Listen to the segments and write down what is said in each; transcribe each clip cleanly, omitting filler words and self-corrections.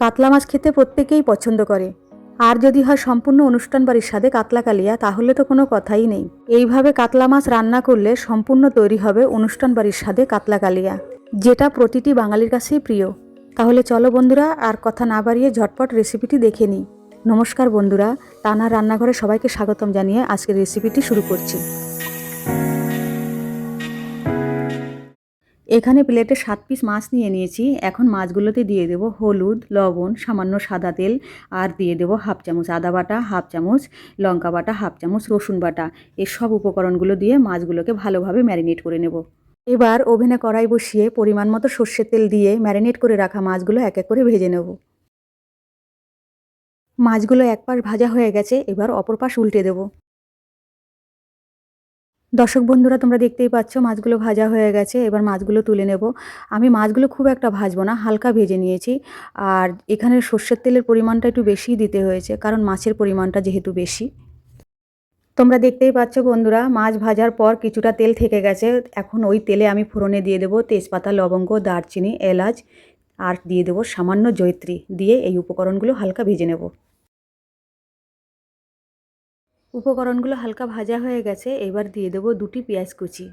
কাতলা মাছ খেতে প্রত্যেকেই পছন্দ করে। আর যদি হয় সম্পূর্ণ অনুষ্ঠান বাড়ির স্বাদে কাতলা কালিয়া, তাহলে তো কোনো কথাই নেই। এইভাবে কাতলা মাছ রান্না করলে সম্পূর্ণ তৈরি হবে অনুষ্ঠান বাড়ির স্বাদে কাতলা কালিয়া, যেটা প্রতিটি বাঙালির কাছেই প্রিয়। তাহলে চলো বন্ধুরা, আর কথা না বাড়িয়ে ঝটপট রেসিপিটি দেখে নিই। নমস্কার বন্ধুরা, তানার রান্নাঘরে সবাইকে স্বাগতম জানিয়ে আজকের রেসিপিটি শুরু করছি। এখানে প্লেটে 7 পিস মাছ নিয়ে নিয়েছি। এখন মাছগুলোতে দিয়ে দেব হলুদ, লবণ, সামান্য সাদা তেল, আর দিয়ে দেব হাফ চামচ আদা বাটা, হাফ চামচ লঙ্কা বাটা, হাফ চামচ রসুন বাটা। এই সব উপকরণগুলো দিয়ে মাছগুলোকে ভালোভাবে ম্যারিনেট করে নেব। এবার ওভেনে কড়াই বসিয়ে পরিমাণ মতো সর্ষের তেল দিয়ে ম্যারিনেট করে রাখা মাছগুলো এক এক করে ভেজে নেব। মাছগুলো এক পাশ ভাজা হয়ে গেছে, এবার অপর পাশ উল্টে দেব। দর্শক বন্ধুরা, তোমরা দেখতেই পাচ্ছ মাছগুলো ভাজা হয়ে গেছে। এবার মাছগুলো তুলে নেব। আমি মাছগুলো খুব একটা ভাজবো না, হালকা ভেজে নিয়েছি। আর এখানে সর্ষের তেলের পরিমাণটা একটু বেশিই দিতে হয়েছে, কারণ মাছের পরিমাণটা যেহেতু বেশি। তোমরা দেখতেই পাচ্ছ বন্ধুরা, মাছ ভাজার পর কিছুটা তেল থেকে গেছে। এখন ওই তেলে আমি ফোড়নে দিয়ে দেবো তেজপাতা, লবঙ্গ, দারচিনি, এলাচ, আর দিয়ে দেবো সামান্য জয়িত্রী। দিয়ে এই উপকরণগুলো হালকা ভেজে নেব। উপকরণগুলো হালকা ভাজা হয়ে গেছে, এবার দিয়ে দেবো 2টি পেঁয়াজ কুচি।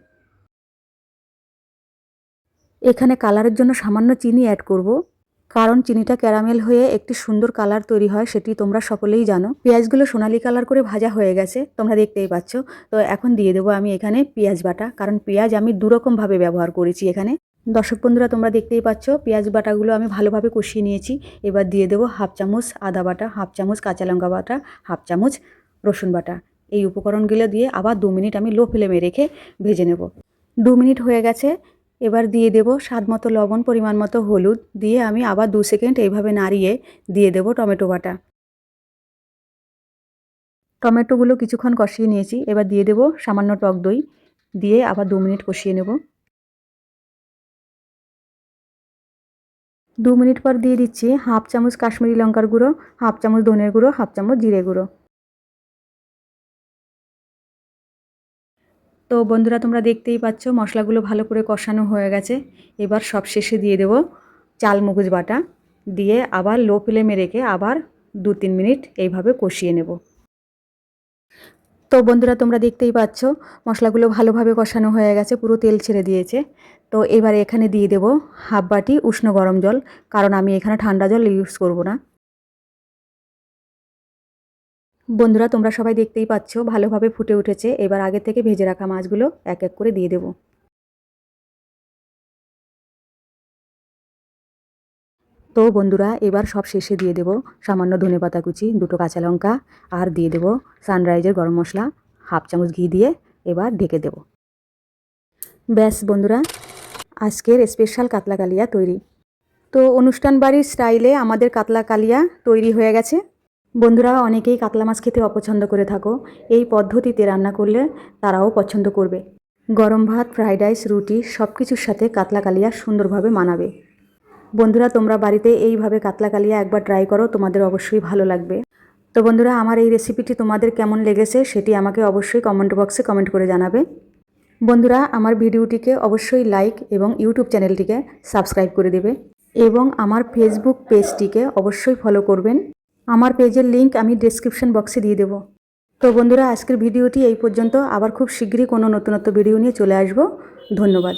এখানে কালারের জন্য সামান্য চিনি অ্যাড করব, কারণ চিনিটা ক্যারামেল হয়ে একটি সুন্দর কালার তৈরি হয়, সেটি তোমরা সকলেই জানো। পেঁয়াজগুলো সোনালি কালার করে ভাজা হয়ে গেছে, তোমরা দেখতেই পাচ্ছ। তো এখন দিয়ে দেবো আমি এখানে পেঁয়াজ বাটা, কারণ পেঁয়াজ আমি দুরকমভাবে ব্যবহার করেছি এখানে। দর্শক বন্ধুরা, তোমরা দেখতেই পাচ্ছ পেঁয়াজ বাটাগুলো আমি ভালোভাবে কষিয়ে নিয়েছি। এবার দিয়ে দেবো হাফ চামচ আদা বাটা, হাফ চামচ কাঁচা লঙ্কা বাটা, হাফ চামচ রসুন বাটা। এই উপকরণগুলো দিয়ে আবার 2 মিনিট আমি লো ফ্লেমে রেখে ভেজে নেব। 2 মিনিট হয়ে গেছে। এবার দিয়ে দেব স্বাদ মতো লবণ, পরিমাণ মতো হলুদ দিয়ে আমি আবার 2 সেকেন্ড এইভাবে নাড়িয়ে দিয়ে দেব টমেটো বাটা। টমেটোগুলো কিছুক্ষণ কষিয়ে নিয়েছি। এবার দিয়ে দেব সামান্য টক দই, দিয়ে আবার 2 মিনিট কষিয়ে নেব। 2 মিনিট পর দিয়ে দিচ্ছি হাফ চামচ কাশ্মীরি লঙ্কার গুঁড়ো, হাফ চামচ ধনের গুঁড়ো, হাফ চামচ জিরে গুঁড়ো। তো বন্ধুরা, তোমরা দেখতেই পাচ্ছ মশলাগুলো ভালো করে কষানো হয়ে গেছে। এবার সব শেষে দিয়ে দেব চালমগজ বাটা, দিয়ে আবার লো ফ্লেমে রেখে আবার 2-3 মিনিট এইভাবে কষিয়ে নেব। তো বন্ধুরা, তোমরা দেখতেই পাচ্ছ মশলাগুলো ভালোভাবে কষানো হয়ে গেছে, পুরো তেল ছেড়ে দিয়েছে। তো এবার এখানে দিয়ে দেব হাফ বাটি উষ্ণ গরম জল, কারণ আমি এখানে ঠান্ডা জল ইউজ করব না। বন্ধুরা, তোমরা সবাই দেখতেই পাচ্ছ ভালোভাবে ফুটে উঠেছে। এবার আগে থেকে ভেজে রাখা মাছগুলো এক এক করে দিয়ে দেব। তো বন্ধুরা, এবার সব শেষে দিয়ে দেব সামান্য ধনেপাতা কুচি, 2টো কাঁচা লঙ্কা, আর দিয়ে দেব সানরাইজের গরম মশলা, হাফ চামচ ঘি দিয়ে এবার ঢেকে দেব। ব্যাস বন্ধুরা, আজকের স্পেশাল কাতলা কালিয়া তৈরি। তো অনুষ্ঠান বাড়ির স্টাইলে আমাদের কাতলা কালিয়া তৈরি হয়ে গেছে। বন্ধুরা, অনেকেই কাতলা মাছ খেতে অপছন্দ করে থাকো, এই পদ্ধতিতে রান্না করলে তারাও পছন্দ করবে। গরম ভাত, ফ্রাইড রাইস, রুটি সব কিছুর সাথে কাতলা কালিয়া সুন্দরভাবে মানাবে। বন্ধুরা, তোমরা বাড়িতে এইভাবে কাতলা কালিয়া একবার ট্রাই করো, তোমাদের অবশ্যই ভালো লাগবে। তো বন্ধুরা, আমার এই রেসিপিটি তোমাদের কেমন লেগেছে সেটি আমাকে অবশ্যই কমেন্ট বক্সে কমেন্ট করে জানাবে। বন্ধুরা, আমার ভিডিওটিকে অবশ্যই লাইক এবং ইউটিউব চ্যানেলটিকে সাবস্ক্রাইব করে দেবে, এবং আমার ফেসবুক পেজটিকে অবশ্যই ফলো করবেন। আমার পেজের লিংক আমি ডেসক্রিপশন বক্সে দিয়ে দেবো। তো বন্ধুরা, আজকের ভিডিওটি এই পর্যন্ত। আবার খুব শীঘ্রই কোনো নতুনত্ব ভিডিও নিয়ে চলে আসবো। ধন্যবাদ।